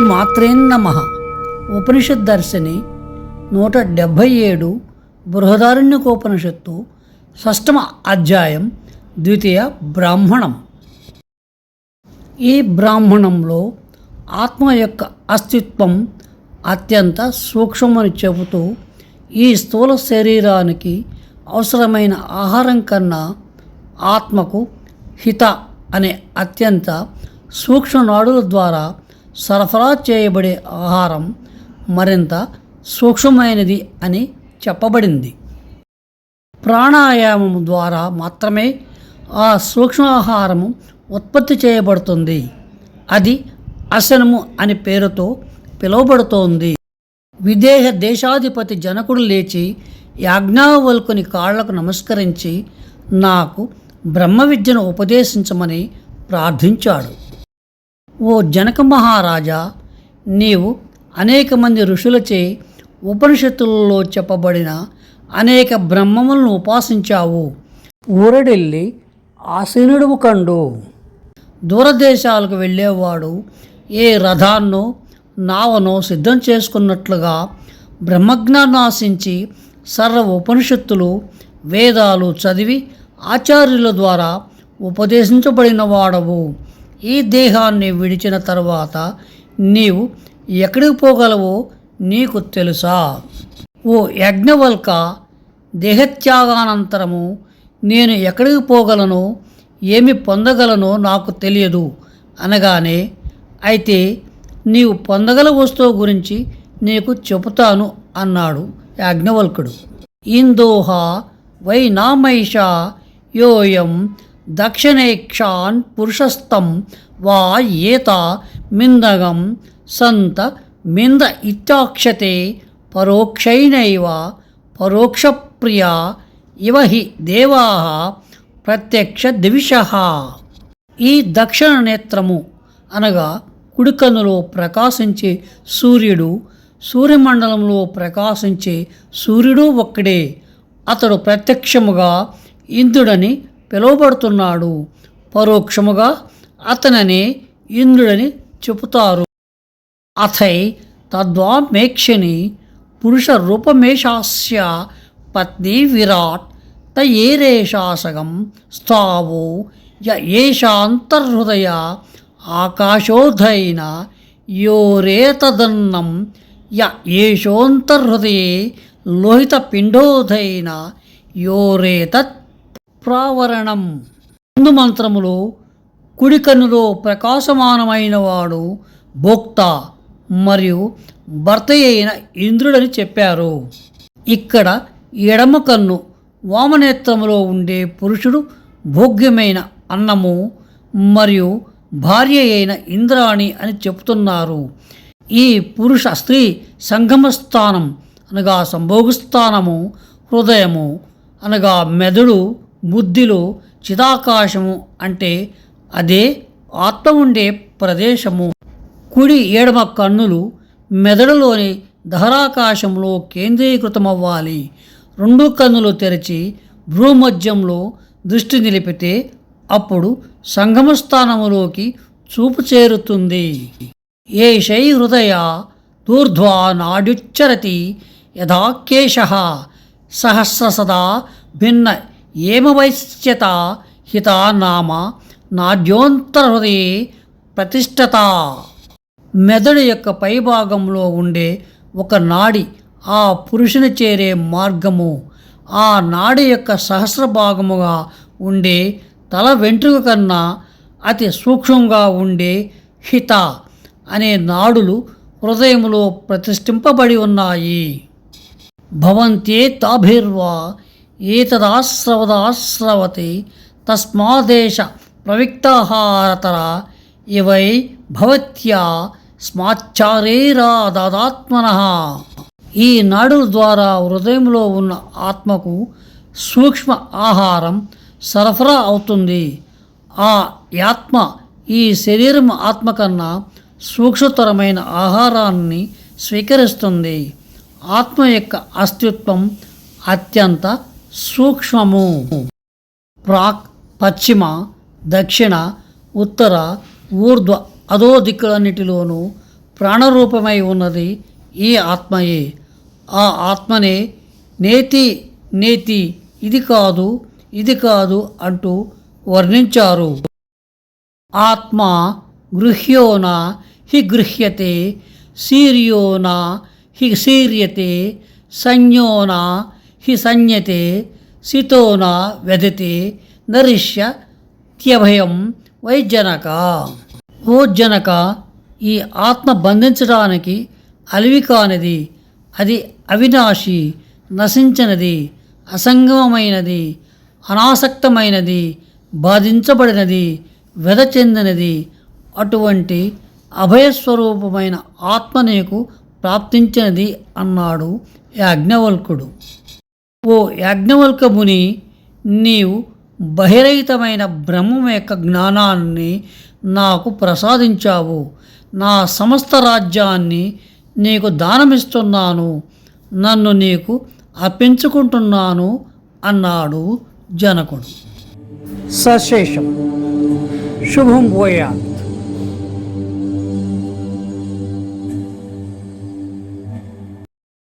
శ్రీమాత్రేన్నమః. ఉపనిషద్దర్శిని 177 బృహదారణ్యకోపనిషత్తు షష్టమ అధ్యాయం ద్వితీయ బ్రాహ్మణం. ఈ బ్రాహ్మణంలో ఆత్మ యొక్క అస్తిత్వం అత్యంత సూక్ష్మమని చెబుతూ ఈ స్థూల శరీరానికి అవసరమైన ఆహారం కన్నా ఆత్మకు హిత అనే అత్యంత సూక్ష్మ నాడుల ద్వారా సరఫరా చేయబడే ఆహారం మరింత సూక్ష్మమైనది అని చెప్పబడింది. ప్రాణాయామం ద్వారా మాత్రమే ఆ సూక్ష్మాహారము ఉత్పత్తి చేయబడుతుంది. అది అశనము అనే పేరుతో పిలువబడుతోంది. విదేహ దేశాధిపతి జనకుడు లేచి యాజ్ఞవల్కుని కాళ్లకు నమస్కరించి నాకు బ్రహ్మ విద్యను ఉపదేశించమని ప్రార్థించాడు. ఓ జనక మహారాజా, నీవు అనేక మంది ఋషులచే ఉపనిషత్తులలో చెప్పబడిన అనేక బ్రహ్మములను ఉపాసించావు. ఊరడెళ్ళి ఆసీనుడువు కండు. దూరదేశాలకు వెళ్ళేవాడు ఏ రథాన్నో నావనో సిద్ధం చేసుకున్నట్లుగా బ్రహ్మజ్ఞానం ఆశించి సర్వ ఉపనిషత్తులు వేదాలు చదివి ఆచార్యుల ద్వారా ఉపదేశించబడిన వాడవు. ఈ దేహాన్ని విడిచిన తర్వాత నీవు ఎక్కడికి పోగలవో నీకు తెలుసా? ఓ యజ్ఞవల్క, దేహత్యాగానంతరము నేను ఎక్కడికి పోగలను, ఏమి పొందగలనో నాకు తెలియదు అనగానే, అయితే నీవు పొందగల వస్తువు గురించి నీకు చెబుతాను అన్నాడు యాజ్ఞవల్కుడు. ఇందోహ వై నామైష యోయం దక్షిణేక్షాన్ పురుషస్థం వా ఏత మిందగం సంత మింద ఇత్యాక్షతే పరోక్షైనైవ పరోక్షప్రియా ఇవ హి దేవా ప్రత్యక్ష దివిషః. ఈ దక్షిణ నేత్రము అనగా కుడికన్నులో ప్రకాశించే సూర్యుడు, సూర్యమండలంలో ప్రకాశించే సూర్యుడు ఒక్కడే. అతడు ప్రత్యక్షముగా ఇంద్రుడని పిలువబడుతున్నాడు. పరోక్షముగా అతననే ఇంద్రుడని చెబుతారు. అథై తద్వామేక్షిని పురుష రూపమేషాస్య పత్ని విరాట్ తయేరేషాసగం స్థావో య ఏషాంతర్హృదయ ఆకాశోధైన యోరేతదన్నం య ఏషోంతర్హృదయే లోహిత పిండోధైన యోరేతత్ ప్రావరణం. ముందు మంత్రములో కుడి కన్నులో ప్రకాశమానమైన వాడు భోక్త మరియు భర్త అయిన ఇంద్రుడని చెప్పారు. ఇక్కడ ఎడమ కన్ను వామనేత్రములో ఉండే పురుషుడు భోగ్యమైన అన్నము మరియు భార్య అయిన ఇంద్రాణి అని చెప్తున్నారు. ఈ పురుష స్త్రీ సంగమస్థానం అనగా సంభోగస్థానము, హృదయము అనగా మెదడు, బుద్ధిలో చిదాకాశము అంటే అదే ఆత్మ ఉండే ప్రదేశము. కుడి ఎడమ కన్నులు మెదడులోని దహరాకాశంలో కేంద్రీకృతమవ్వాలి. రెండు కన్నులు తెరిచి భ్రూమధ్యంలో దృష్టి నిలిపితే అప్పుడు సంగమస్థానములోకి చూపు చేరుతుంది. ఏషై హృదయ దూర్ధ్వా నాడ్యుచ్చరతి యథాకేశః సహస్రసదా భిన్న ఏమవైశ్యత హితా నామ నాడ్యోంతర్హృదయే ప్రతిష్టత. మెదడు యొక్క పైభాగంలో ఉండే ఒక నాడి ఆ పురుషుని చేరే మార్గము. ఆ నాడి యొక్క సహస్ర భాగముగా ఉండే తల వెంట్రుక కన్నా అతి సూక్ష్మంగా ఉండే హిత అనే నాడులు హృదయములో ప్రతిష్ఠింపబడి ఉన్నాయి. భవంతే తాభిర్వా ఏతదాశ్రవదాశ్రవతి తస్మాదేశ ప్రవిక్తహారతర ఇవై భవత్యా స్మాచ్చారేరాదాత్మనః. ఈ నాడుల ద్వారా హృదయంలో ఉన్న ఆత్మకు సూక్ష్మ ఆహారం సరఫరా అవుతుంది. ఆ ఆత్మ ఈ శరీరం ఆత్మ కన్నా సూక్ష్మతరమైన ఆహారాన్ని స్వీకరిస్తుంది. ఆత్మ యొక్క అస్తిత్వం అత్యంత సూక్ష్మము. ప్రాక్, పశ్చిమ, దక్షిణ, ఉత్తర, ఊర్ధ్వ, అధో దిక్కులన్నిటిలోనూ ప్రాణరూపమై ఉన్నది ఈ ఆత్మయే. ఆ ఆత్మనే నేతి నేతి, ఇది కాదు ఇది కాదు అంటూ వర్ణించారు. ఆత్మ గృహ్యోన హి గృహ్యతే, శీర్యోన హి శీర్యతే, సంజ్ఞోన హి సంజ్ఞతే, సితోన వ్యధతే, నరిష్యత్యభయం వై జనక. ఓ జనక, ఈ ఆత్మ బంధించడానికి అలివి కానిది, అది అవినాశి, నశించినది, అసంగమైనది, అనాసక్తమైనది, బాధించబడినది, వ్యధ చెందినది. అటువంటి అభయస్వరూపమైన ఆత్మ నీకు ప్రాప్తించినది అన్నాడు యాజ్ఞవల్కుడు. ఓ యాజ్ఞవల్క ముని, నీవు బహిరహితమైన బ్రహ్మం యొక్క జ్ఞానాన్ని నాకు ప్రసాదించావు. నా సమస్త రాజ్యాన్ని నీకు దానమిస్తున్నాను, నన్ను నీకు అర్పించుకుంటున్నాను అన్నాడు జనకుడు. సశేషం. శుభం భూయాత్.